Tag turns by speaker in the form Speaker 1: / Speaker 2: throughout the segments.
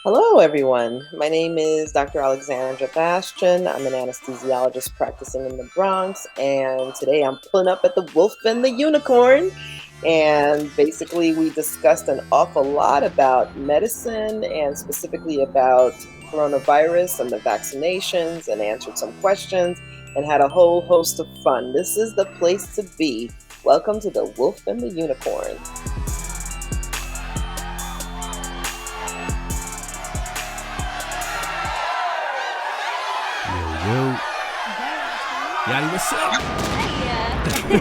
Speaker 1: Hello, everyone. My name is Dr. Alexandra Bastien. I'm an anesthesiologist practicing in the Bronx, and today I'm pulling up at the Wolf and the Unicorn. And basically, we discussed an awful lot about medicine and specifically about coronavirus and the vaccinations, and answered some questions and had a whole host of fun. This is the place to be. Welcome to the Wolf and the Unicorn.
Speaker 2: Yo, Yadi, what's up?
Speaker 3: Hey,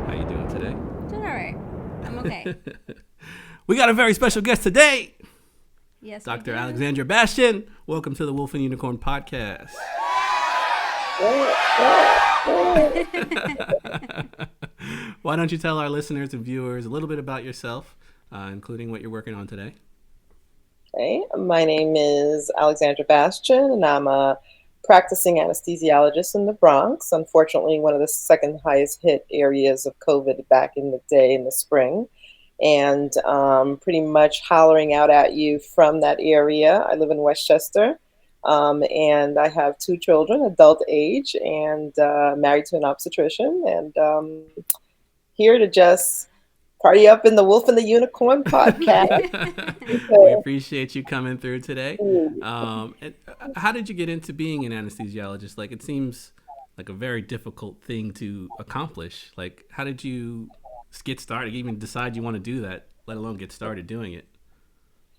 Speaker 2: How you doing today?
Speaker 3: doing all right. I'm okay.
Speaker 2: We got a very special guest today,
Speaker 3: Yes,
Speaker 2: Dr. Alexandra Bastien. Welcome to the Wolf and Unicorn podcast. Why don't you tell our listeners and viewers a little bit about yourself, including what you're working on today?
Speaker 1: Okay, my name is Alexandra Bastien, and I'm a practicing anesthesiologist in the Bronx. Unfortunately, one of the second highest hit areas of COVID back in the day in the spring. And pretty much hollering out at you from that area. I live in Westchester, and I have two children, adult age, and married to an obstetrician, and here to just party up in the Wolf and the Unicorn podcast.
Speaker 2: We appreciate you coming through today. And how did you get into being an anesthesiologist? Like, it seems like a very difficult thing to accomplish. Like, how did you get started, even decide you want to do that, let alone get started doing it?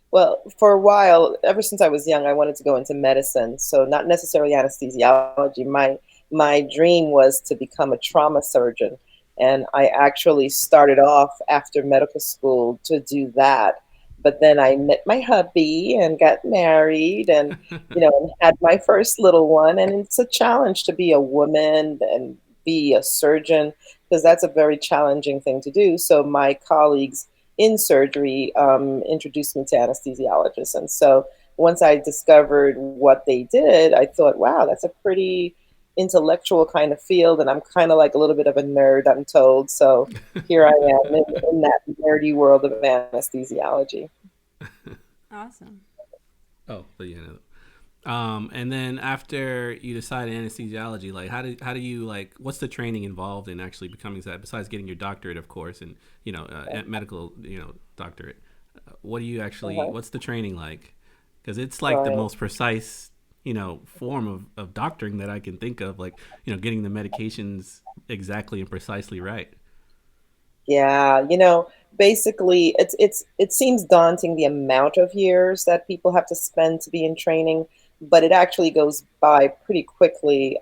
Speaker 1: Well, for a while, ever since I was young, I wanted to go into medicine. So not necessarily anesthesiology. My dream was to become a trauma surgeon. And I actually started off after medical school to do that. But then I met my hubby and got married and, and had my first little one. And it's a challenge to be a woman and be a surgeon because that's a very challenging thing to do. So my colleagues in surgery introduced me to anesthesiologists. And so once I discovered what they did, I thought, wow, that's a pretty intellectual kind of field. And I'm kind of like a little bit of a nerd, I'm told. So here I am in that nerdy world of anesthesiology.
Speaker 3: Awesome.
Speaker 2: Oh, but and then after you decided anesthesiology, like how do you like what's the training involved in actually becoming that besides getting your doctorate, of course, and medical doctorate? What do you actually? What's the training like? Because it's like the most precise form of doctoring that I can think of. Like getting the medications exactly and precisely right.
Speaker 1: Yeah, basically it seems daunting the amount of years that people have to spend to be in training, but it actually goes by pretty quickly.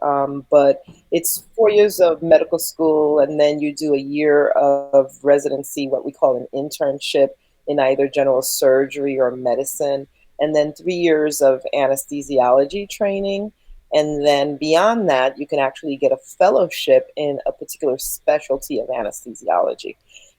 Speaker 1: But it's 4 years of medical school, and then you do a year of residency, what we call an internship in either general surgery or medicine, and then 3 years of anesthesiology training. And then beyond that, you can actually get a fellowship in a particular specialty of anesthesiology.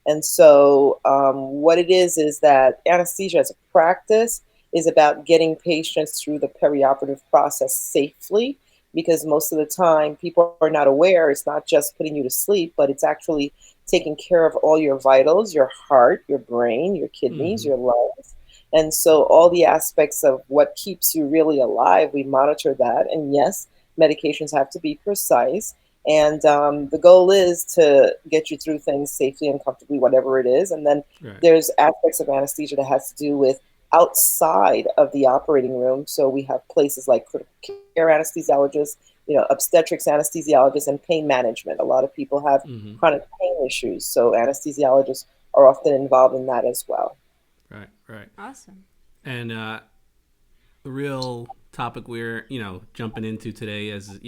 Speaker 1: And so, what it is that anesthesia as a practice is about getting patients through the perioperative process safely, because most of the time people are not aware it's not just putting you to sleep, but it's actually taking care of all your vitals, your heart, your brain, your kidneys, your lungs. And so all the aspects of what keeps you really alive, we monitor that. And yes, medications have to be precise. And the goal is to get you through things safely and comfortably, whatever it is. And then there's aspects of anesthesia that has to do with outside of the operating room. So we have places like critical care anesthesiologists, obstetrics anesthesiologists, and pain management. A lot of people have chronic pain issues. So anesthesiologists are often involved in that as well.
Speaker 2: Right.
Speaker 3: Awesome.
Speaker 2: And the real topic we're, jumping into today, as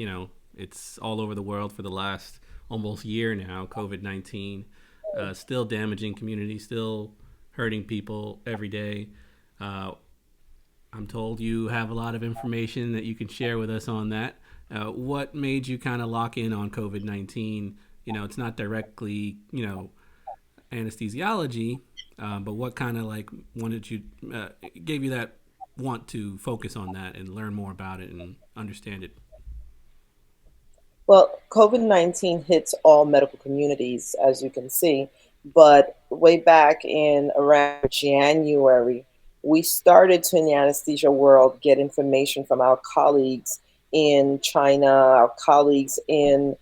Speaker 2: it's all over the world for the last almost year now, COVID-19, still damaging communities, still hurting people every day. I'm told you have a lot of information that you can share with us on that. What made you kind of lock in on COVID-19? It's not directly, anesthesiology, but what kind of gave you that want to focus on that and learn more about it and understand it?
Speaker 1: Well, COVID-19 hits all medical communities, as you can see, but way back in around January, we started to, in the anesthesia world, get information from our colleagues in China, our colleagues in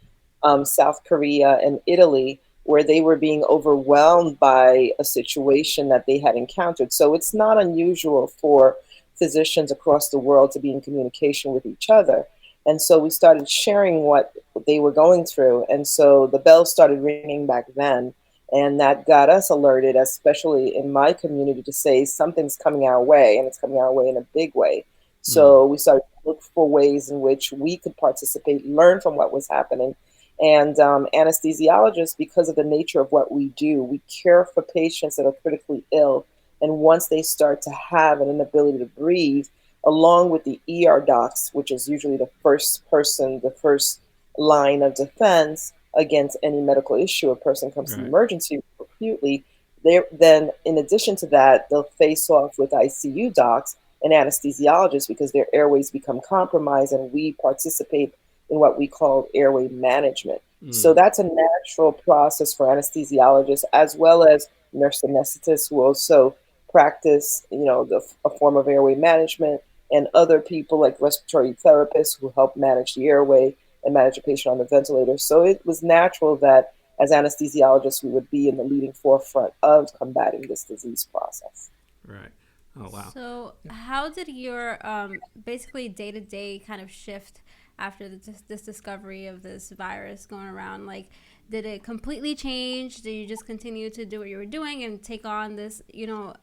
Speaker 1: South Korea and Italy, where they were being overwhelmed by a situation that they had encountered. So it's not unusual for physicians across the world to be in communication with each other. And so we started sharing what they were going through. And so the bells started ringing back then. And that got us alerted, especially in my community, to say something's coming our way, and it's coming our way in a big way.
Speaker 2: Mm.
Speaker 1: So we started to look for ways in which we could participate, learn from what was happening. And anesthesiologists, because of the nature of what we do, we care for patients that are critically ill. And once they start to have an inability to breathe, along with the ER docs, which is usually the first person, the first line of defense against any medical issue, a person comes to the
Speaker 2: Right.
Speaker 1: emergency room acutely, then in addition to that, they'll face off with ICU docs and anesthesiologists because their airways become compromised, and we participate in what we call airway management. So
Speaker 2: Mm.
Speaker 1: that's a natural process for anesthesiologists as well as nurse anesthetists who also practice, a form of airway management, and other people like respiratory therapists who help manage the airway and manage a patient on the ventilator. So it was natural that as anesthesiologists, we would be in the leading forefront of combating this disease process.
Speaker 2: Right. Oh wow.
Speaker 3: So, how did your basically day to day kind of shift after this discovery of this virus going around? Like, did it completely change? Did you just continue to do what you were doing and take on this,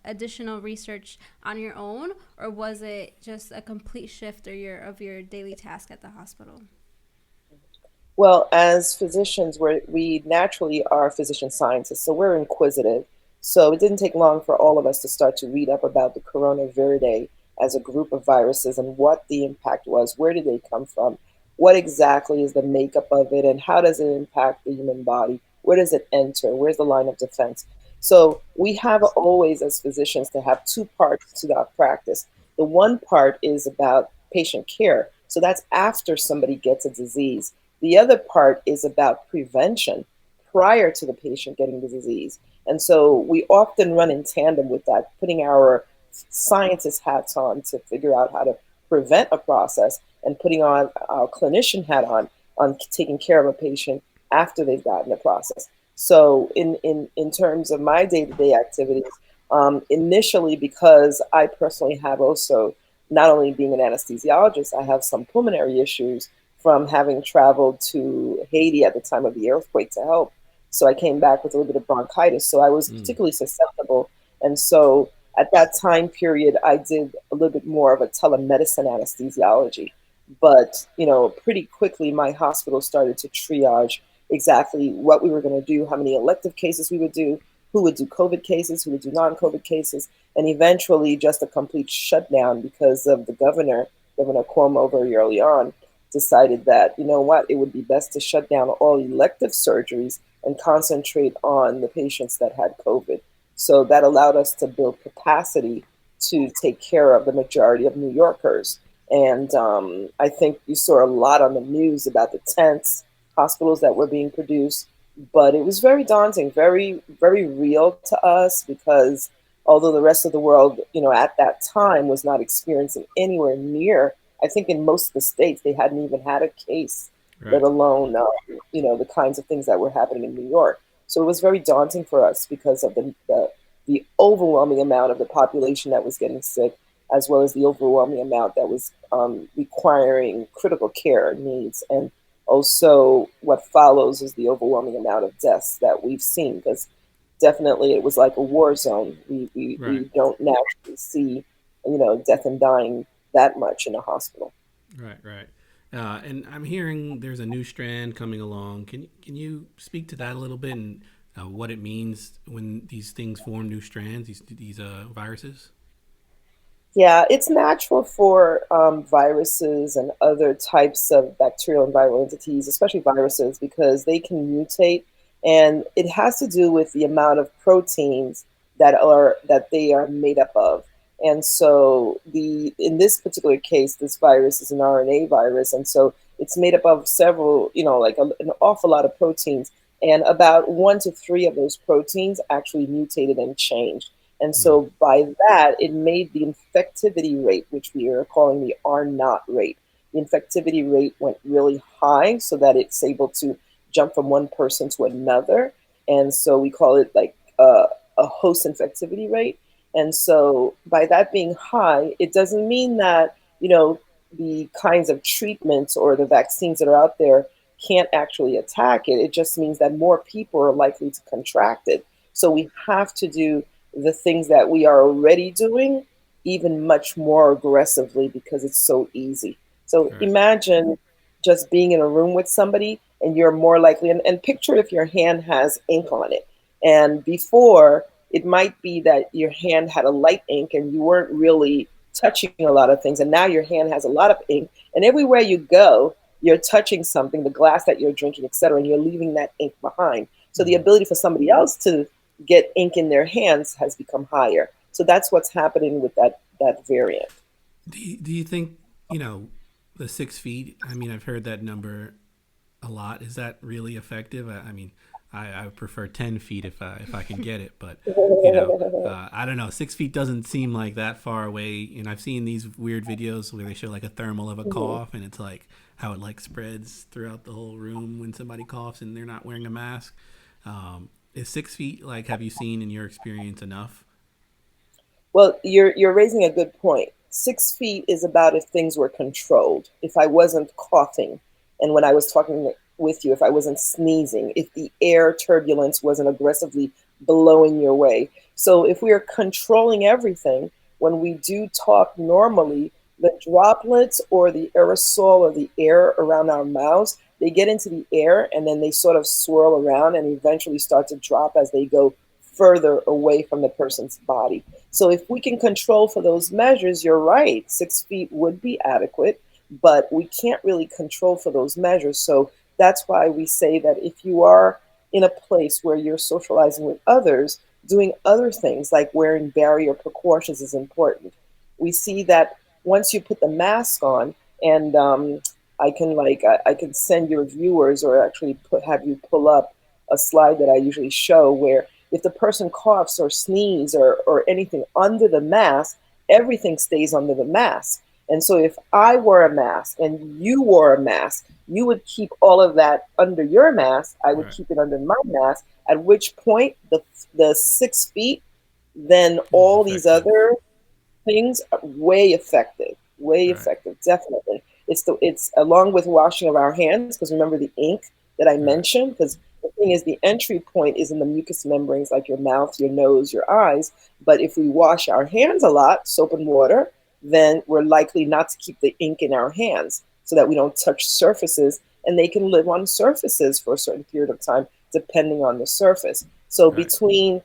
Speaker 3: additional research on your own, or was it just a complete shift of your daily task at the hospital?
Speaker 1: Well, as physicians, we naturally are physician scientists, so we're inquisitive. So it didn't take long for all of us to start to read up about the coronavirus as a group of viruses and what the impact was. Where did they come from? What exactly is the makeup of it, and how does it impact the human body? Where does it enter? Where's the line of defense? So we have always, as physicians, to have two parts to our practice. The one part is about patient care. So that's after somebody gets a disease. The other part is about prevention prior to the patient getting the disease. And so we often run in tandem with that, putting our scientist hats on to figure out how to prevent a process and putting on our clinician hat on taking care of a patient after they've gotten the process. So in terms of my day-to-day activities, initially, because I personally have also, not only being an anesthesiologist, I have some pulmonary issues from having traveled to Haiti at the time of the earthquake to help. So I came back with a little bit of bronchitis. So I was
Speaker 2: Mm.
Speaker 1: particularly susceptible. And so at that time period, I did a little bit more of a telemedicine anesthesiology. But, pretty quickly, my hospital started to triage exactly what we were going to do, how many elective cases we would do, who would do COVID cases, who would do non COVID cases, and eventually just a complete shutdown because of the Governor Cuomo, very early on decided that, you know what, it would be best to shut down all elective surgeries and concentrate on the patients that had COVID. So that allowed us to build capacity to take care of the majority of New Yorkers. And I think you saw a lot on the news about the tents, hospitals that were being produced. But it was very daunting, very, very real to us because although the rest of the world, at that time was not experiencing anywhere near, I think in most of the states, they hadn't even had a case, let
Speaker 2: Right.
Speaker 1: alone, the kinds of things that were happening in New York. So it was very daunting for us because of the overwhelming amount of the population that was getting sick, as well as the overwhelming amount that was requiring critical care needs. And also, what follows is the overwhelming amount of deaths that we've seen, because definitely it was like a war zone. We
Speaker 2: Right.
Speaker 1: don't naturally see, death and dying that much in a hospital.
Speaker 2: Right. Right. And I'm hearing there's a new strand coming along. Can you speak to that a little bit and what it means when these things form new strands, these viruses?
Speaker 1: Yeah, it's natural for viruses and other types of bacterial and viral entities, especially viruses, because they can mutate, and it has to do with the amount of proteins that they are made up of. And so the in this particular case, this virus is an RNA virus, and so it's made up of several, like an awful lot of proteins, and about one to three of those proteins actually mutated and changed. And
Speaker 2: Mm.
Speaker 1: so by that, it made the infectivity rate, which we are calling the R naught rate. The infectivity rate went really high so that it's able to jump from one person to another. And so we call it like a host infectivity rate. And so by that being high, it doesn't mean that, the kinds of treatments or the vaccines that are out there can't actually attack it. It just means that more people are likely to contract it. So we have to do the things that we are already doing even much more aggressively because it's so easy. So
Speaker 2: Right.
Speaker 1: imagine just being in a room with somebody and you're more likely, and picture if your hand has ink on it. And before, it might be that your hand had a light ink and you weren't really touching a lot of things. And now your hand has a lot of ink. And everywhere you go, you're touching something, the glass that you're drinking, et cetera, and you're leaving that ink behind. So the
Speaker 2: Mm.
Speaker 1: ability for somebody else to get ink in their hands has become higher. So that's what's happening with that variant.
Speaker 2: Do you think, you know, the 6 feet? I mean, I've heard that number a lot. Is that really effective? I mean, I prefer 10 feet if I can get it, but you know, I don't know. 6 feet doesn't seem like that far away. And I've seen these weird videos where they show like a thermal of a cough, and it's like how it like spreads throughout the whole room when somebody coughs and they're not wearing a mask. Is 6 feet like, have you seen in your experience enough?
Speaker 1: Well, you're raising a good point. 6 feet is about if things were controlled. If I wasn't coughing, and when I was talking with you, if I wasn't sneezing, if the air turbulence wasn't aggressively blowing your way. So if we are controlling everything, when we do talk normally, the droplets or the aerosol or the air around our mouths, they get into the air and then they sort of swirl around and eventually start to drop as they go further away from the person's body. So if we can control for those measures, you're right, 6 feet would be adequate, but we can't really control for those measures. So that's why we say that if you are in a place where you're socializing with others, doing other things like wearing barrier precautions is important. We see that once you put the mask on, and I can send your viewers or actually have you pull up a slide that I usually show where if the person coughs or sneezes or anything under the mask, everything stays under the mask. And so if I wore a mask and you wore a mask, you would keep all of that under your mask. I would
Speaker 2: Right.
Speaker 1: keep it under my mask, at which point the 6 feet, then
Speaker 2: Is
Speaker 1: all these
Speaker 2: effective.
Speaker 1: other things are way
Speaker 2: Right.
Speaker 1: effective, definitely. It's along with washing of our hands, because remember the ink that I
Speaker 2: Right.
Speaker 1: mentioned, because the thing is the entry point is in the mucous membranes like your mouth, your nose, your eyes. But if we wash our hands a lot, soap and water, then we're likely not to keep the ink in our hands so that we don't touch surfaces, and they can live on surfaces for a certain period of time depending on the surface. So
Speaker 2: Right.
Speaker 1: between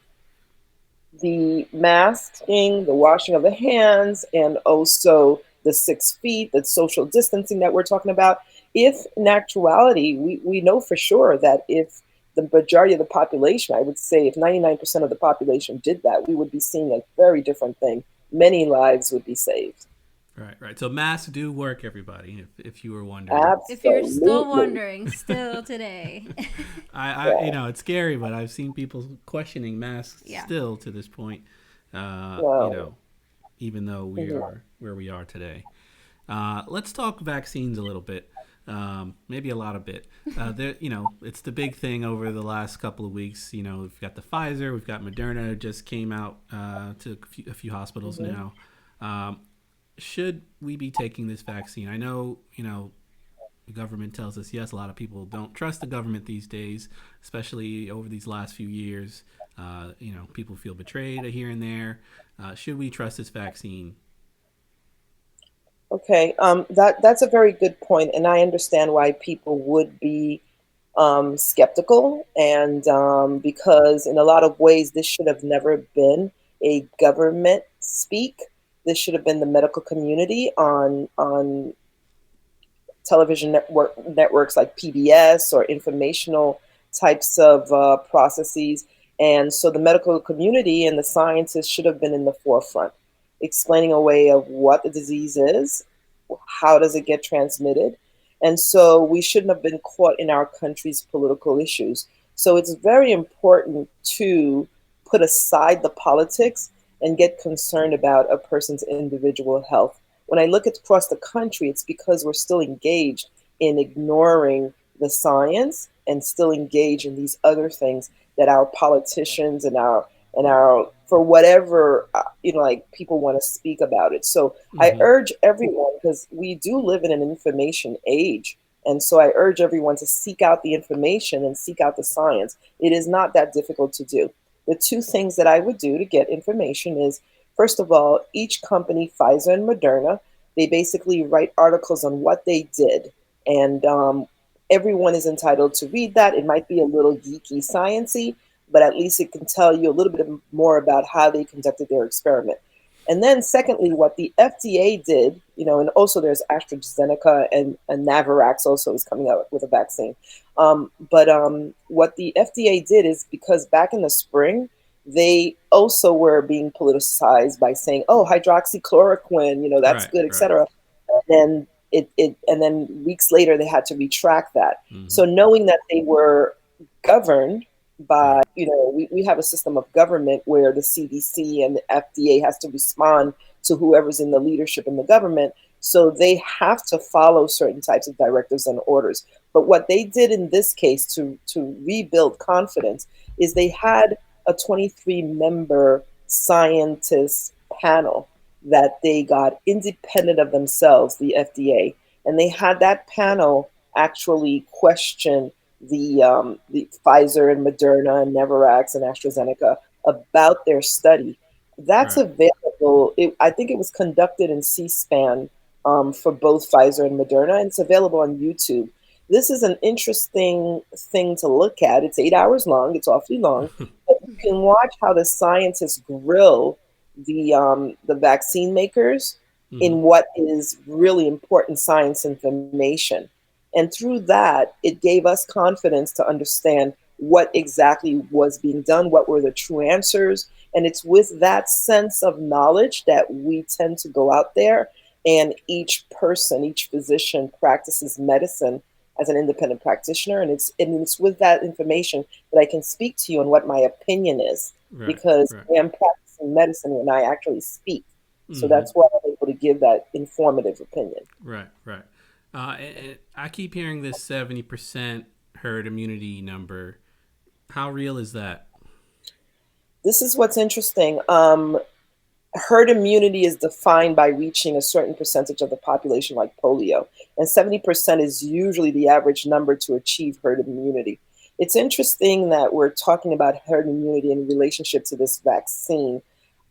Speaker 1: the masking, the washing of the hands, and also the 6 feet, the social distancing that we're talking about. If in actuality, we know for sure that if the majority of the population, I would say if 99% of the population did that, we would be seeing a very different thing. Many lives would be saved.
Speaker 2: Right. Right. So masks do work, everybody. If you were wondering,
Speaker 3: If you're still
Speaker 1: Absolutely.
Speaker 3: wondering, still today.
Speaker 2: you
Speaker 1: Yeah.
Speaker 2: know, it's scary, but I've seen people questioning masks
Speaker 3: Yeah.
Speaker 2: still to this point. You
Speaker 1: Wow.
Speaker 2: know, even though we
Speaker 1: Mhm.
Speaker 2: are where we are today. Let's talk vaccines a little bit. Maybe a lot of bit. You know, it's the big thing over the last couple of weeks. You know, we've got the Pfizer, we've got Moderna, just came out to a few hospitals
Speaker 1: Mhm.
Speaker 2: now. Um, should we be taking this vaccine? I know, you know, the government tells us yes. A lot of people don't trust the government these days, especially over these last few years. You know, people feel betrayed here and there. Should we trust this vaccine?
Speaker 1: Okay, that's a very good point, and I understand why people would be skeptical, and because in a lot of ways this should have never been a government speak. This should have been the medical community on television networks like PBS or informational types of processes. And so the medical community and the scientists should have been in the forefront, explaining a way of what the disease is, how does it get transmitted. And so we shouldn't have been caught in our country's political issues. So it's very important to put aside the politics and get concerned about a person's individual health. When I look across the country, it's because we're still engaged in ignoring the science and still engaged in these other things that our politicians and our for whatever like people want to speak about it. So I
Speaker 2: Mm-hmm.
Speaker 1: urge everyone, because we do live in an information age, and so I urge everyone to seek out the information and seek out the science. It is not that difficult to do. The two things that I would do to get information is, first of all, each company, Pfizer and Moderna, they basically write articles on what they did. And everyone is entitled to read that. It might be a little geeky, sciency, but at least it can tell you a little bit more about how they conducted their experiment. And then, secondly, what the FDA did, and also there's AstraZeneca and Navarax also is coming out with a vaccine. But what the FDA did is, because back in the spring, they also were being politicized by saying, "Oh, hydroxychloroquine, that's
Speaker 2: Right.
Speaker 1: good,
Speaker 2: Right.
Speaker 1: etc." And then and then weeks later they had to retract that.
Speaker 2: Mm-hmm.
Speaker 1: So knowing that they were governed by,
Speaker 2: Right.
Speaker 1: we have a system of government where the CDC and the FDA has to respond to whoever's in the leadership in the government. So they have to follow certain types of directives and orders. But what they did in this case to rebuild confidence is they had a 23-member scientist panel that they got independent of themselves, the FDA, and they had that panel actually question the Pfizer and Moderna and Nevarax and AstraZeneca about their study. That's
Speaker 2: Right.
Speaker 1: available. I think it was conducted in C-SPAN for both Pfizer and Moderna, and it's available on YouTube. This is an interesting thing to look at. It's 8 hours long. It's awfully long, but you can watch how the scientists grill the vaccine makers
Speaker 2: Mm-hmm.
Speaker 1: in what is really important science information. And through that, it gave us confidence to understand what exactly was being done, what were the true answers. And it's with that sense of knowledge that we tend to go out there, and each person, each physician practices medicine as an independent practitioner. And it's with that information that I can speak to you on what my opinion is,
Speaker 2: Right.
Speaker 1: because
Speaker 2: Right.
Speaker 1: I am practicing medicine when I actually speak. So
Speaker 2: Mm-hmm.
Speaker 1: that's why I'm able to give that informative opinion.
Speaker 2: Right. Right. I keep hearing this 70% herd immunity number. How real is that?
Speaker 1: This is what's interesting. Herd immunity is defined by reaching a certain percentage of the population, like polio, and 70% is usually the average number to achieve herd immunity. It's interesting that we're talking about herd immunity in relationship to this vaccine.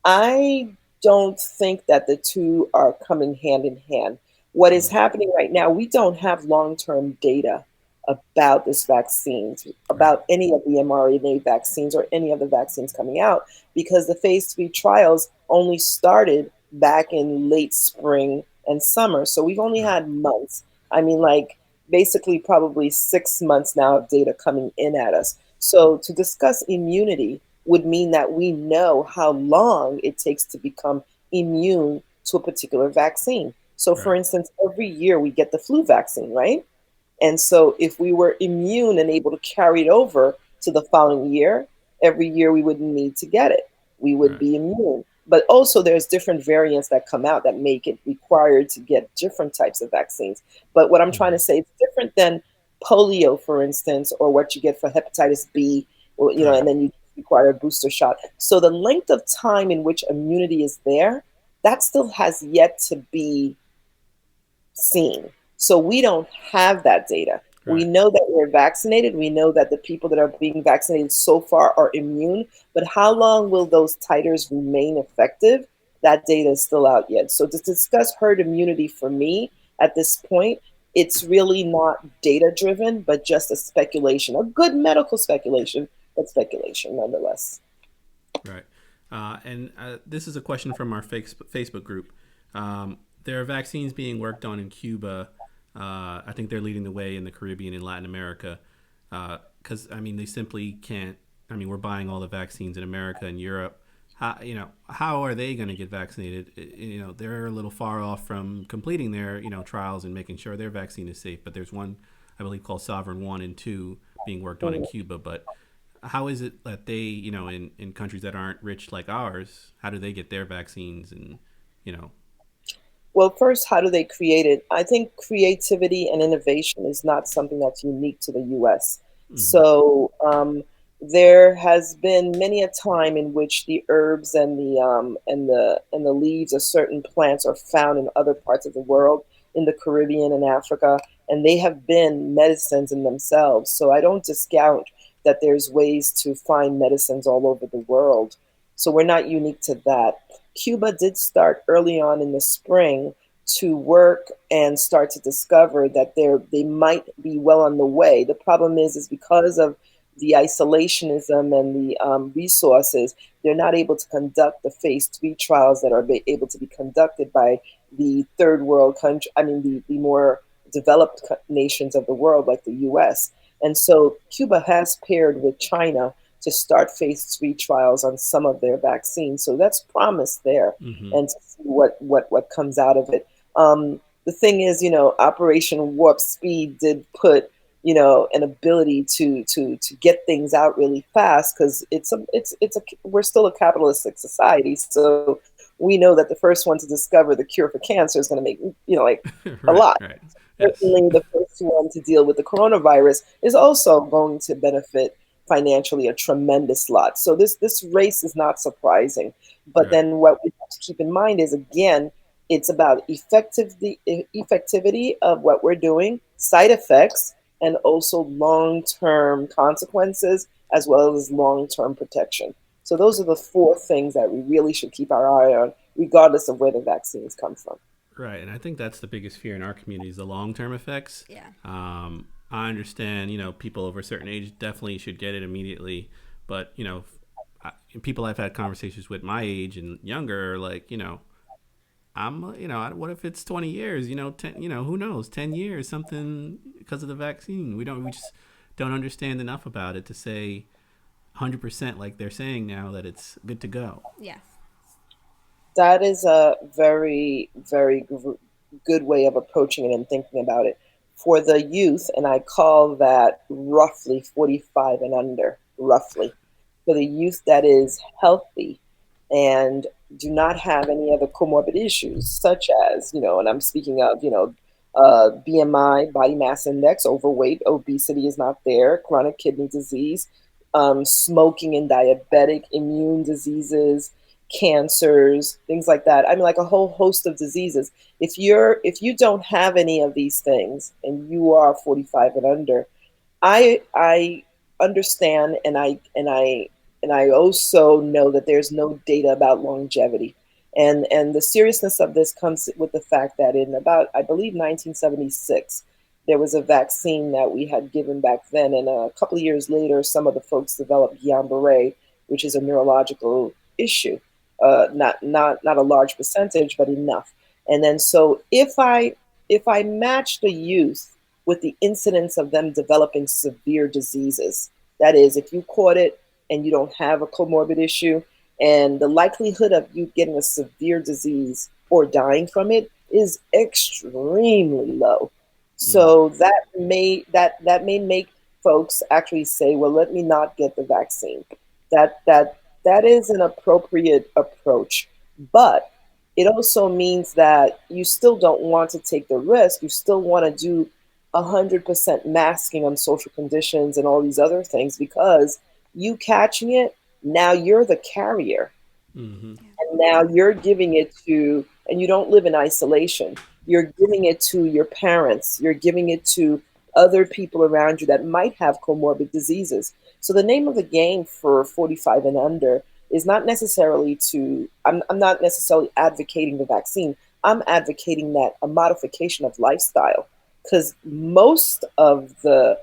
Speaker 1: I don't think that the two are coming hand in hand. What is
Speaker 2: Mm.
Speaker 1: happening right now, we don't have long term data about this vaccine,
Speaker 2: Right.
Speaker 1: about any of the mRNA vaccines or any of the vaccines coming out, because the phase 3 trials only started back in late spring and summer. So we've only
Speaker 2: Right.
Speaker 1: had months. I mean, like, basically probably 6 months now of data coming in at us. So to discuss immunity would mean that we know how long it takes to become immune to a particular vaccine. So, for
Speaker 2: Right.
Speaker 1: instance, every year we get the flu vaccine, right? And so, if we were immune and able to carry it over to the following year, every year we wouldn't need to get it. We would
Speaker 2: Right.
Speaker 1: be immune. But also, there's different variants that come out that make it required to get different types of vaccines. But what I'm trying
Speaker 2: Mm-hmm.
Speaker 1: to say, it's different than polio, for instance, or what you get for hepatitis B, or,
Speaker 2: Right.
Speaker 1: and then you require a booster shot. So the length of time in which immunity is there, that still has yet to be seen. So we don't have that data. We
Speaker 2: Right.
Speaker 1: know that we're vaccinated. We know that the people that are being vaccinated so far are immune. But how long will those titers remain effective? That data is still out yet. So to discuss herd immunity for me at this point, it's really not data driven, but just a speculation, a good medical speculation, but speculation nonetheless.
Speaker 2: Right. And this is a question from our Facebook group. There are vaccines being worked on in Cuba. I think they're leading the way in the Caribbean and Latin America. Because, I mean, they simply can't. I mean, we're buying all the vaccines in America and Europe. How are they going to get vaccinated? They're a little far off from completing their, trials and making sure their vaccine is safe. But there's one, I believe, called Sovereign 1 and 2 being worked on in Cuba. But how is it that they, in countries that aren't rich like ours, how do they get their vaccines? And you know,
Speaker 1: Well, first, how do they create it? I think creativity and innovation is not something that's unique to the US.
Speaker 2: mm-hmm,
Speaker 1: So there has been many a time in which the herbs and the leaves of certain plants are found in other parts of the world, in the Caribbean and Africa, and they have been medicines in themselves. So I don't discount that there's ways to find medicines all over the world. So we're not unique to that. Cuba did start early on in the spring to work and start to discover that they might be well on the way. The problem is because of the isolationism and the resources, they're not able to conduct the phase 3 trials that are able to be conducted by the third world country. I mean, the more developed nations of the world, like the U.S. And so Cuba has paired with China to start phase 3 trials on some of their vaccines. So that's promise there,
Speaker 2: mm-hmm,
Speaker 1: and to see what comes out of it. The thing is, Operation Warp Speed did put, an ability to get things out really fast, because we're still a capitalistic society. So we know that the first one to discover the cure for cancer is going to make, like a
Speaker 2: right,
Speaker 1: lot.
Speaker 2: right, yes,
Speaker 1: Certainly the first one to deal with the coronavirus is also going to benefit financially a tremendous lot. So this race is not surprising. But
Speaker 2: right,
Speaker 1: then what we have to keep in mind is, again, it's about effectivity of what we're doing, side effects, and also long-term consequences, as well as long-term protection. So those are the four things that we really should keep our eye on, regardless of where the vaccines come from.
Speaker 2: right. And I think that's the biggest fear in our community is the long term effects.
Speaker 3: Yeah.
Speaker 2: I understand, people over a certain age definitely should get it immediately, but people I've had conversations with my age and younger are like, what if it's 20 years, 10, who knows, 10 years, something because of the vaccine. We just don't understand enough about it to say 100% like they're saying now that it's good to go.
Speaker 3: Yeah.
Speaker 1: That is a very, very good way of approaching it and thinking about it. For the youth, and I call that roughly 45 and under, roughly, for the youth that is healthy and do not have any other comorbid issues, such as, and I'm speaking of, BMI, body mass index, overweight, obesity is not there, chronic kidney disease, smoking and diabetic, immune diseases, cancers, things like that. I mean, like a whole host of diseases. If you don't have any of these things and you are 45 and under, I understand, and I also know that there's no data about longevity. And the seriousness of this comes with the fact that in about, I believe, 1976, there was a vaccine that we had given back then, and a couple of years later, some of the folks developed Guillain-Barré, which is a neurological issue. Not a large percentage, but enough. And then so if I match the youth with the incidence of them developing severe diseases, that is, if you caught it and you don't have a comorbid issue, and the likelihood of you getting a severe disease or dying from it is extremely low.
Speaker 2: Mm,
Speaker 1: So that may make folks actually say, well, let me not get the vaccine. That is an appropriate approach, but it also means that you still don't want to take the risk. You still want to do 100% masking on social conditions and all these other things, because you catching it, now you're the carrier.
Speaker 2: mm-hmm,
Speaker 1: And now you're giving it to, and you don't live in isolation. You're giving it to your parents. You're giving it to other people around you that might have comorbid diseases. So the name of the game for 45 and under is not necessarily I'm not necessarily advocating the vaccine. I'm advocating that a modification of lifestyle, because most of the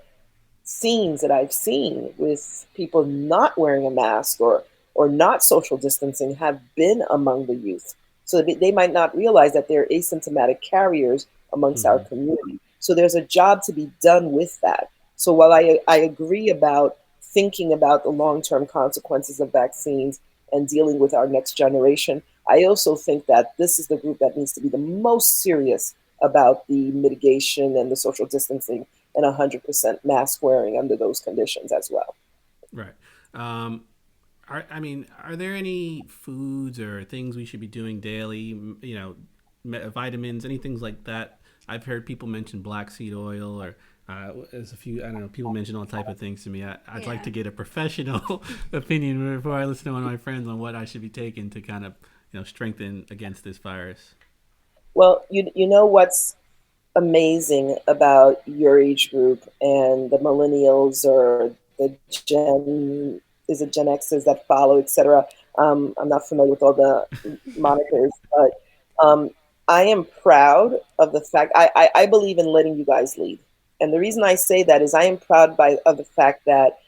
Speaker 1: scenes that I've seen with people not wearing a mask or not social distancing have been among the youth. So they might not realize that they're asymptomatic carriers amongst our
Speaker 2: mm-hmm.
Speaker 1: community. So there's a job to be done with that. So while I agree about thinking about the long-term consequences of vaccines and dealing with our next generation, I also think that this is the group that needs to be the most serious about the mitigation and the social distancing and 100% mask wearing under those conditions as well.
Speaker 2: Right. Um, are there any foods or things we should be doing daily? Vitamins, any things like that? I've heard people mention black seed oil, or there's a few. I don't know. People mention all type of things to me. I'd like
Speaker 3: Yeah.
Speaker 2: to get a professional opinion before I listen to one of my friends on what I should be taking to kind of strengthen against this virus.
Speaker 1: Well, you know what's amazing about your age group and the millennials or the Gen is it Gen X's that follow, etc. I'm not familiar with all the monikers, but um, I am proud of the fact I believe in letting you guys lead, and the reason I say that is I am proud of the fact that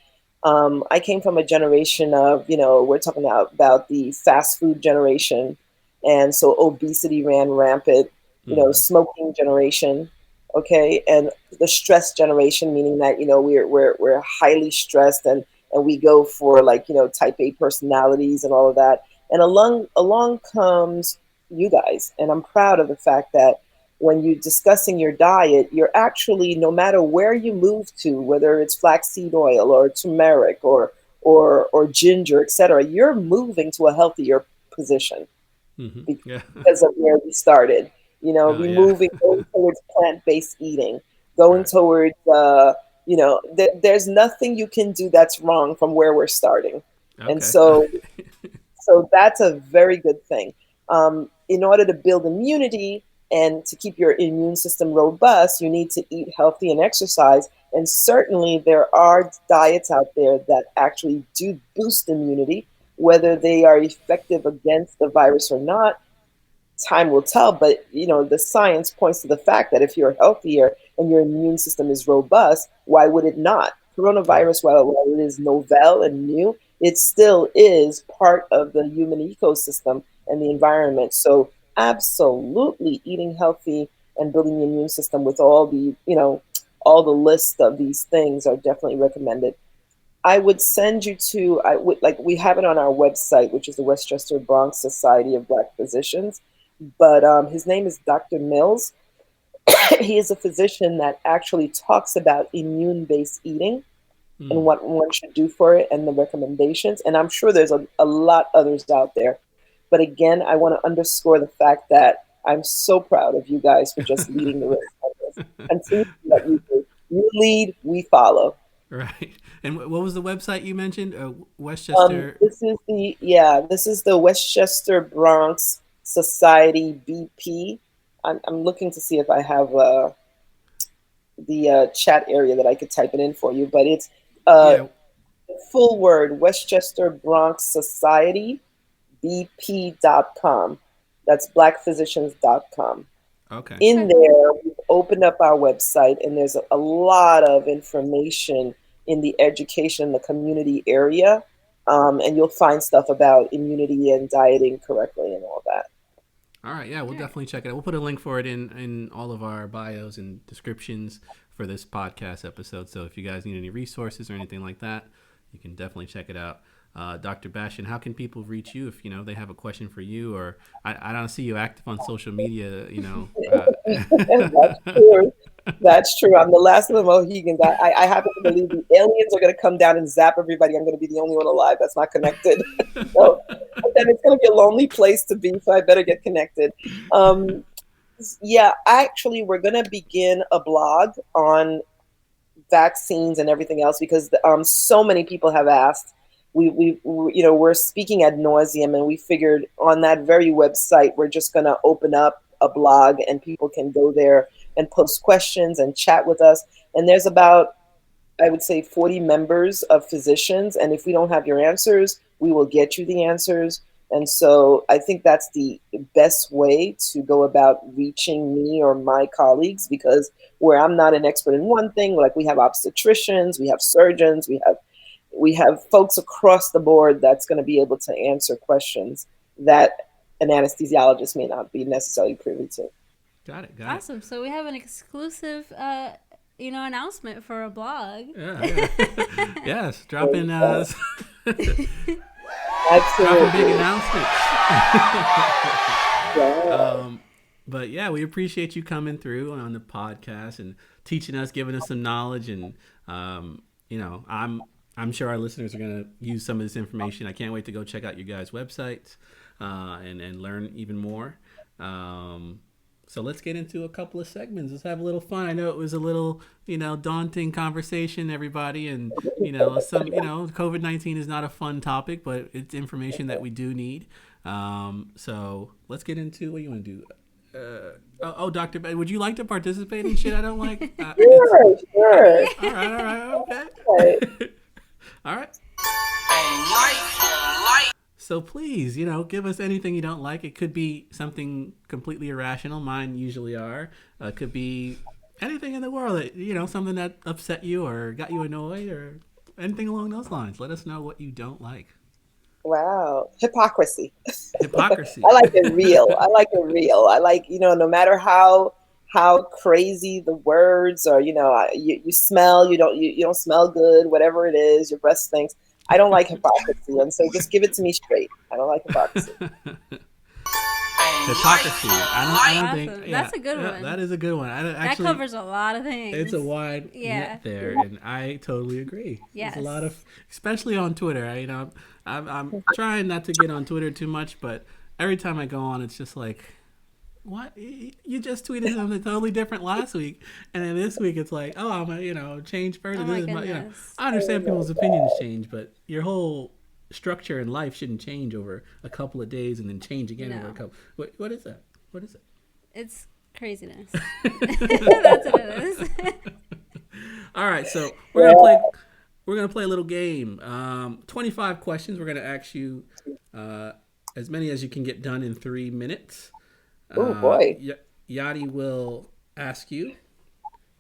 Speaker 1: I came from a generation of, we're talking about the fast food generation. And so obesity ran rampant,
Speaker 2: Mm-hmm.
Speaker 1: smoking generation, okay, and the stress generation, meaning that, we're highly stressed and we go for like, type A personalities and all of that. And along comes you guys. And I'm proud of the fact that when you're discussing your diet, you're actually, no matter where you move to, whether it's flaxseed oil or turmeric or ginger, etc., you're moving to a healthier position
Speaker 2: Mm-hmm. Yeah.
Speaker 1: because of where we started.
Speaker 2: Oh yeah.
Speaker 1: Removing, going towards plant-based eating, going
Speaker 2: Right.
Speaker 1: towards, there's nothing you can do that's wrong from where we're starting. And
Speaker 2: Okay.
Speaker 1: so that's a very good thing. In order to build immunity and to keep your immune system robust, you need to eat healthy and exercise. And certainly, there are diets out there that actually do boost immunity, whether they are effective against the virus or not. Time will tell, but the science points to the fact that if you're healthier and your immune system is robust, why would it not?
Speaker 2: Right.
Speaker 1: Coronavirus, while it is novel and new, it still is part of the human ecosystem and the environment. So absolutely eating healthy and building the immune system with all the list of these things are definitely recommended. I would send you to, I would like, we have it on our website, which is the Westchester Bronx Society of Black Physicians. But his name is Dr. Mills. He is a physician that actually talks about immune based eating and
Speaker 2: Mm.
Speaker 1: what one should do for it and the recommendations. And I'm sure there's a lot others out there. But again, I want to underscore the fact that I'm so proud of you guys for just leading the race on this. Continue to do what you do. You lead, we follow.
Speaker 2: Right. And what was the website you mentioned? Westchester.
Speaker 1: This is the Westchester Bronx Society BP. I'm looking to see if I have the chat area that I could type it in for you, but it's uh,
Speaker 2: Yeah.
Speaker 1: full word Westchester Bronx Society BP.com. That's blackphysicians.com.
Speaker 2: Okay.
Speaker 1: In
Speaker 3: Okay.
Speaker 1: there, we've opened up our website, and there's a lot of information in the education, the community area, and you'll find stuff about immunity and dieting correctly and all that.
Speaker 2: All right. Yeah, we'll
Speaker 3: All right.
Speaker 2: definitely check it out. We'll put a link for it in all of our bios and descriptions for this podcast episode. So if you guys need any resources or anything like that, you can definitely check it out. Dr. Bastien, how can people reach you if they have a question for you, or I don't see you active on social media?
Speaker 1: That's true. That's true. I'm the last of the Mohegans. I happen to believe the aliens are going to come down and zap everybody. I'm going to be the only one alive that's not connected. So, but then it's going to be a lonely place to be. So I better get connected. Um, yeah, actually, we're going to begin a blog on vaccines and everything else because so many people have asked. We're speaking ad nauseum, and we figured on that very website we're just going to open up a blog and people can go there and post questions and chat with us. And there's about, I would say, 40 members of physicians, and if we don't have your answers, we will get you the answers. And so I think that's the best way to go about reaching me or my colleagues, because where I'm not an expert in one thing, like we have obstetricians, we have surgeons, we have folks across the board that's going to be able to answer questions that an anesthesiologist may not be necessarily privy to.
Speaker 2: Got it. Got it.
Speaker 3: Awesome. So we have an exclusive, announcement for a blog.
Speaker 2: Yeah. Yeah. Yes. Dropping dropping big
Speaker 1: Absolutely.
Speaker 2: announcements.
Speaker 1: Yeah.
Speaker 2: But yeah, we appreciate you coming through on the podcast and teaching us, giving us some knowledge, and I'm I'm sure our listeners are going to use some of this information. I can't wait to go check out your guys' websites and learn even more. So let's get into a couple of segments. Let's have a little fun. I know it was a little, daunting conversation, everybody. And, COVID-19 is not a fun topic, but it's information that we do need. So let's get into what you want to do. Dr. B, would you like to participate in shit I don't like?
Speaker 1: Sure.
Speaker 2: All right, okay.
Speaker 1: Right.
Speaker 2: All right. So please, give us anything you don't like. It could be something completely irrational. Mine usually are. It could be anything in the world that, something that upset you or got you annoyed or anything along those lines. Let us know what you don't like.
Speaker 1: Wow. Hypocrisy.
Speaker 2: Hypocrisy.
Speaker 1: I like it real. I like, no matter how crazy the words or, you smell, you don't smell good, whatever it is, your breath stinks. I don't like hypocrisy. And so just give it to me straight. I don't like hypocrisy.
Speaker 2: Hypocrisy. I don't think. Yeah,
Speaker 3: that's a good one.
Speaker 2: That is a good one.
Speaker 3: That covers a lot of things.
Speaker 2: It's a wide net there, and I totally agree.
Speaker 3: Yes.
Speaker 2: There's a lot of, especially on Twitter. I'm trying not to get on Twitter too much, but every time I go on, it's just like, what? You just tweeted something totally different last week, and then this week it's like, oh, I'm a changed person.
Speaker 3: Oh my goodness.
Speaker 2: I understand people's opinions change, but your whole structure in life shouldn't change over a couple of days and then change again over a couple. What is that? What is it?
Speaker 3: It's craziness. That's what it is.
Speaker 2: All right, so we're gonna play a little game. 25 questions. We're gonna ask you as many as you can get done in 3 minutes.
Speaker 1: Oh boy.
Speaker 2: Yadi will ask you.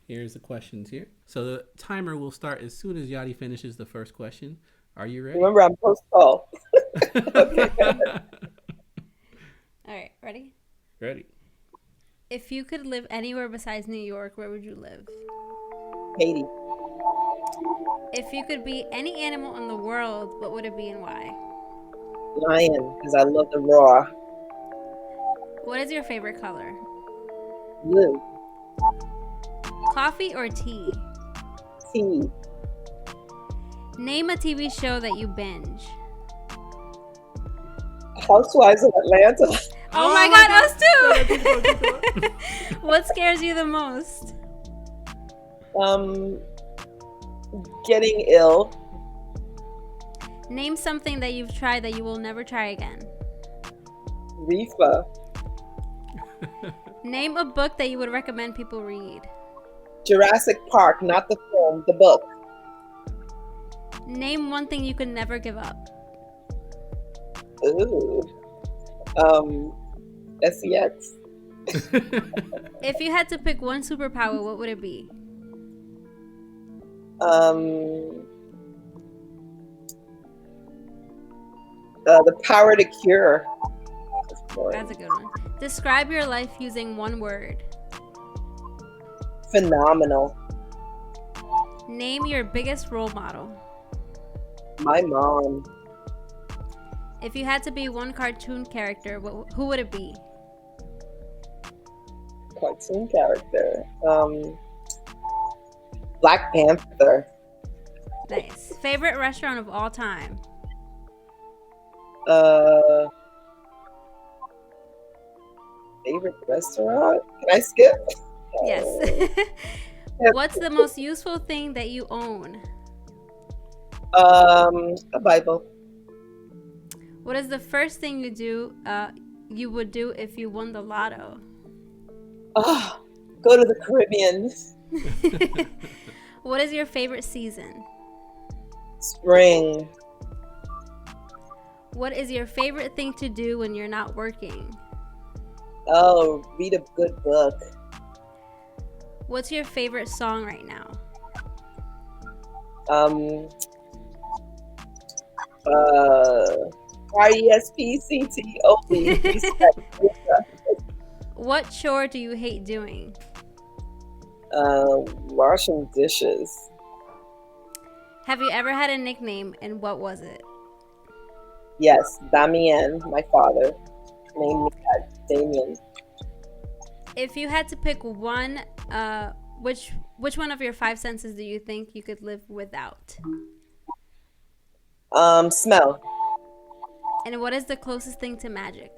Speaker 2: Here's the questions here. So the timer will start as soon as Yadi finishes the first question. Are you ready?
Speaker 1: Remember, I'm post-call. Okay.
Speaker 3: All right, ready?
Speaker 2: Ready.
Speaker 3: If you could live anywhere besides New York, where would you live?
Speaker 1: Haiti.
Speaker 3: If you could be any animal in the world, what would it be and why?
Speaker 1: Lion, because I love the raw.
Speaker 3: What is your favorite color?
Speaker 1: Blue.
Speaker 3: Coffee or tea?
Speaker 1: Tea.
Speaker 3: Name a TV show that you binge.
Speaker 1: Housewives of Atlanta.
Speaker 3: Oh my God, us too! What scares you the most?
Speaker 1: Getting ill.
Speaker 3: Name something that you've tried that you will never try again.
Speaker 1: Reefer.
Speaker 3: Name a book that you would recommend people read.
Speaker 1: Jurassic Park, not the film, the book.
Speaker 3: Name one thing you could never give up.
Speaker 1: Ooh. SEX.
Speaker 3: If you had to pick one superpower, what would it be?
Speaker 1: The power to cure.
Speaker 3: That's a good one. Describe your life using one word.
Speaker 1: Phenomenal.
Speaker 3: Name your biggest role model.
Speaker 1: My mom.
Speaker 3: If you had to be one cartoon character, who would it be?
Speaker 1: Cartoon character. Black Panther.
Speaker 3: Nice. Favorite restaurant of all time?
Speaker 1: Favorite restaurant? Can I skip?
Speaker 3: Yes. What's the most useful thing that you own?
Speaker 1: A Bible.
Speaker 3: What is the first thing you would do if you won the lotto?
Speaker 1: Oh, go to the Caribbean.
Speaker 3: What is your favorite season?
Speaker 1: Spring.
Speaker 3: What is your favorite thing to do when you're not working?
Speaker 1: Oh, read a good book.
Speaker 3: What's your favorite song right now?
Speaker 1: RESPCTOB.
Speaker 3: What chore do you hate doing?
Speaker 1: Washing dishes.
Speaker 3: Have you ever had a nickname, and what was it?
Speaker 1: Yes, Damien, my father, named me that, Damien.
Speaker 3: If you had to pick one, which one of your 5 senses do you think you could live without?
Speaker 1: Smell.
Speaker 3: And what is the closest thing to magic?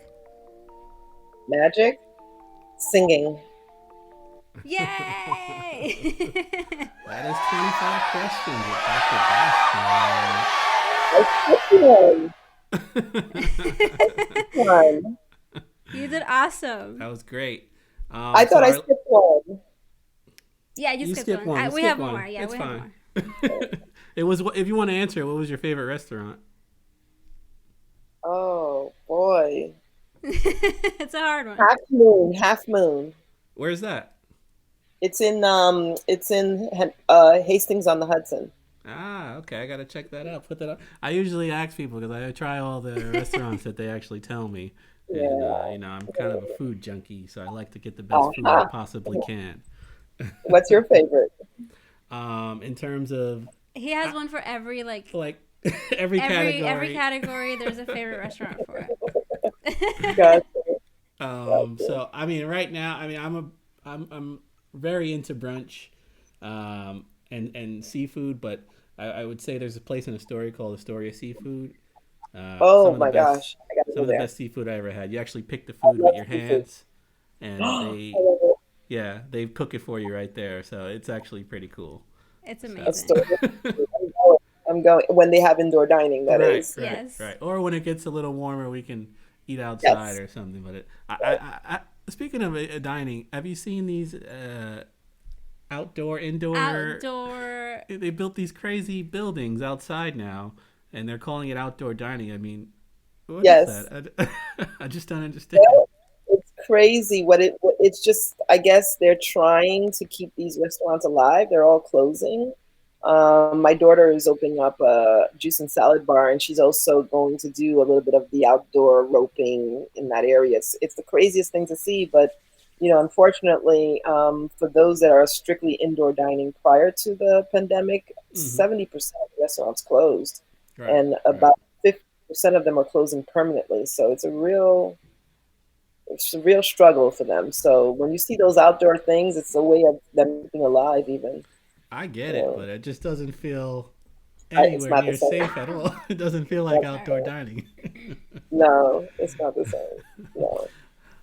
Speaker 1: Magic. Singing.
Speaker 3: Yay!
Speaker 2: That is 25 questions with Dr. Bastien.
Speaker 1: I skipped one. I skipped one.
Speaker 3: You did awesome.
Speaker 2: That was great.
Speaker 1: I
Speaker 2: So
Speaker 1: thought I skipped one.
Speaker 3: Yeah, you
Speaker 2: you
Speaker 3: skipped
Speaker 2: skip
Speaker 3: one.
Speaker 2: one.
Speaker 3: We
Speaker 2: Skip
Speaker 3: have
Speaker 2: one.
Speaker 3: more. Yeah,
Speaker 2: It's
Speaker 3: we have
Speaker 2: fine.
Speaker 3: more.
Speaker 2: It was. If you want to answer, what was your favorite restaurant?
Speaker 1: Oh boy.
Speaker 3: It's a hard one.
Speaker 1: Half Moon. Half Moon.
Speaker 2: Where's that?
Speaker 1: It's in Hastings on the Hudson.
Speaker 2: Ah, okay. I gotta check that out. Put that up. I usually ask people because I try all the restaurants that they actually tell me, and
Speaker 1: Yeah.
Speaker 2: I'm kind of a food junkie, so I like to get the best food I
Speaker 1: Uh-huh.
Speaker 2: possibly can.
Speaker 1: What's your favorite?
Speaker 2: In terms of
Speaker 3: He has
Speaker 2: I,
Speaker 3: one for every
Speaker 2: like every
Speaker 3: every
Speaker 2: category.
Speaker 3: category. There's a favorite restaurant for it.
Speaker 1: Gotcha. Gotcha.
Speaker 2: So I mean, right now, I mean, I'm very into brunch, and seafood, but I would say there's a place in Astoria called Astoria Seafood.
Speaker 1: Oh my gosh. I gotta
Speaker 2: Some
Speaker 1: go
Speaker 2: of the
Speaker 1: there.
Speaker 2: best seafood I ever had. You actually pick the
Speaker 1: I
Speaker 2: food with
Speaker 1: love
Speaker 2: your
Speaker 1: seafood.
Speaker 2: hands, and
Speaker 1: I
Speaker 2: they
Speaker 1: love it.
Speaker 2: yeah they cook it for you right there. So it's actually pretty cool.
Speaker 3: It's
Speaker 2: So
Speaker 3: amazing.
Speaker 1: Astoria. I'm going when they have indoor dining, that
Speaker 2: right,
Speaker 1: is.
Speaker 2: right,
Speaker 3: Yes.
Speaker 2: right. Or when it gets a little warmer, we can eat outside
Speaker 1: Yes.
Speaker 2: or something. But speaking of dining, have you seen these outdoor, indoor?
Speaker 3: Outdoor.
Speaker 2: They built these crazy buildings outside now, and they're calling it outdoor dining. I mean, what is
Speaker 1: Yes.
Speaker 2: that? I just don't understand.
Speaker 1: Well, it's crazy it's just I guess they're trying to keep these restaurants alive. They're all closing. My daughter is opening up a juice and salad bar, and she's also going to do a little bit of the outdoor roping in that area. It's the craziest thing to see, but unfortunately, for those that are strictly indoor dining prior to the pandemic,
Speaker 2: Hmm.
Speaker 1: 70% of the restaurants closed,
Speaker 2: Right,
Speaker 1: and
Speaker 2: right.
Speaker 1: about 50% of them are closing permanently. So it's a real struggle for them. So when you see those outdoor things, it's a way of them being alive, even.
Speaker 2: I get it,
Speaker 1: So
Speaker 2: but it just doesn't feel
Speaker 1: it's
Speaker 2: anywhere
Speaker 1: not the
Speaker 2: near
Speaker 1: same.
Speaker 2: safe at all. It doesn't feel like
Speaker 1: That's-
Speaker 2: outdoor dining.
Speaker 1: No, it's not the same. No.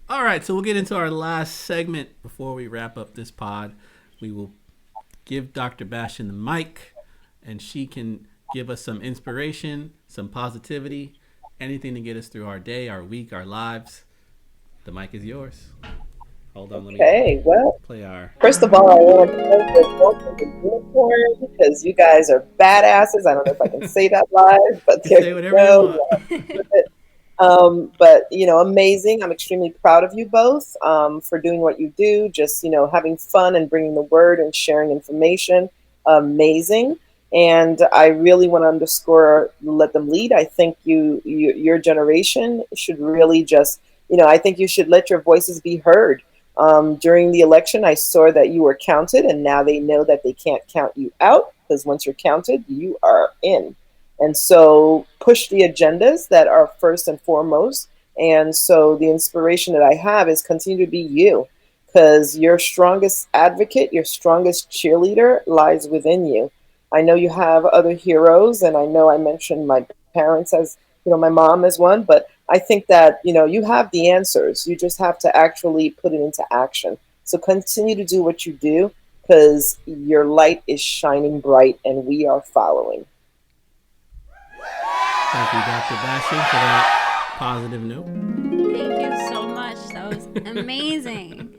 Speaker 2: All right, so we'll get into our last segment before we wrap up this pod. We will give Dr. Bastien the mic, and she can give us some inspiration, some positivity, anything to get us through our day, our week, our lives. The mic is yours. Hold on, let me
Speaker 1: Okay. Well,
Speaker 2: play our.
Speaker 1: first of all, I want to thank the Wolf and the Unicorn because you guys are badasses. I don't know if I can say that live, but
Speaker 2: You
Speaker 1: there
Speaker 2: say
Speaker 1: you
Speaker 2: whatever you want.
Speaker 1: go. But amazing. I'm extremely proud of you both for doing what you do. Just having fun and bringing the word and sharing information. Amazing. And I really want to underscore, let them lead. I think your generation should really just, I think you should let your voices be heard. During the election, I saw that you were counted, and now they know that they can't count you out because once you're counted, you are in. And so push the agendas that are first and foremost. And so the inspiration that I have is continue to be you because your strongest advocate, your strongest cheerleader lies within you. I know you have other heroes, and I know I mentioned my parents as, my mom as one, but I think that, you have the answers. You just have to actually put it into action. So continue to do what you do because your light is shining bright and we are following.
Speaker 2: Thank you, Dr. Bastien, for that positive note.
Speaker 3: Thank you so much. That was amazing.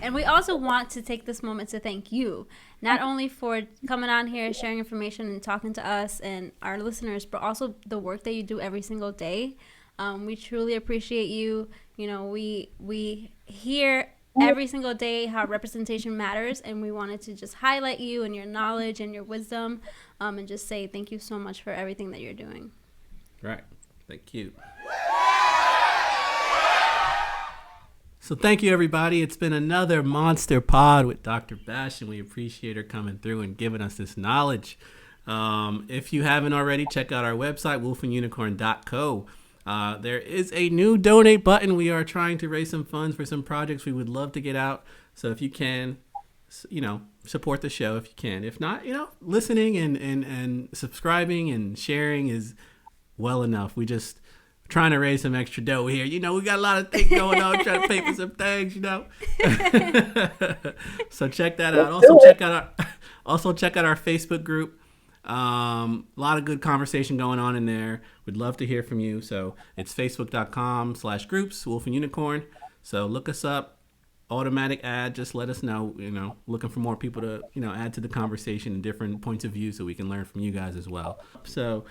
Speaker 3: And we also want to take this moment to thank you, not only for coming on here, sharing information, and talking to us and our listeners, but also the work that you do every single day. We truly appreciate you. We hear every single day how representation matters, and we wanted to just highlight you and your knowledge and your wisdom, and just say thank you so much for everything that you're doing.
Speaker 2: Right. Thank you. So thank you, everybody. It's been another monster pod with Dr. Bastien. We appreciate her coming through and giving us this knowledge. If you haven't already, check out our website, wolfandunicorn.co. There is a new donate button. We are trying to raise some funds for some projects we would love to get out. So if you can, support the show if you can. If not, listening and subscribing and sharing is well enough. We just trying to raise some extra dough here. We got a lot of things going on, trying to pay for some things. So check that out.
Speaker 1: Let's do it.
Speaker 2: Also check out our Facebook group. A lot of good conversation going on in there. We'd love to hear from you. So it's facebook.com/groups Wolf and Unicorn. So look us up. Automatic ad, just let us know, looking for more people to, add to the conversation and different points of view so we can learn from you guys as well. So,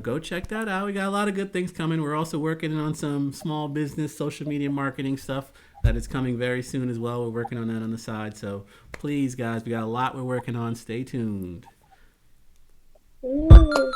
Speaker 2: go check that out. We got a lot of good things coming. We're also working on some small business, social media marketing stuff that is coming very soon as well. We're working on that on the side. So please, guys, we got a lot we're working on. Stay tuned.
Speaker 1: Ooh.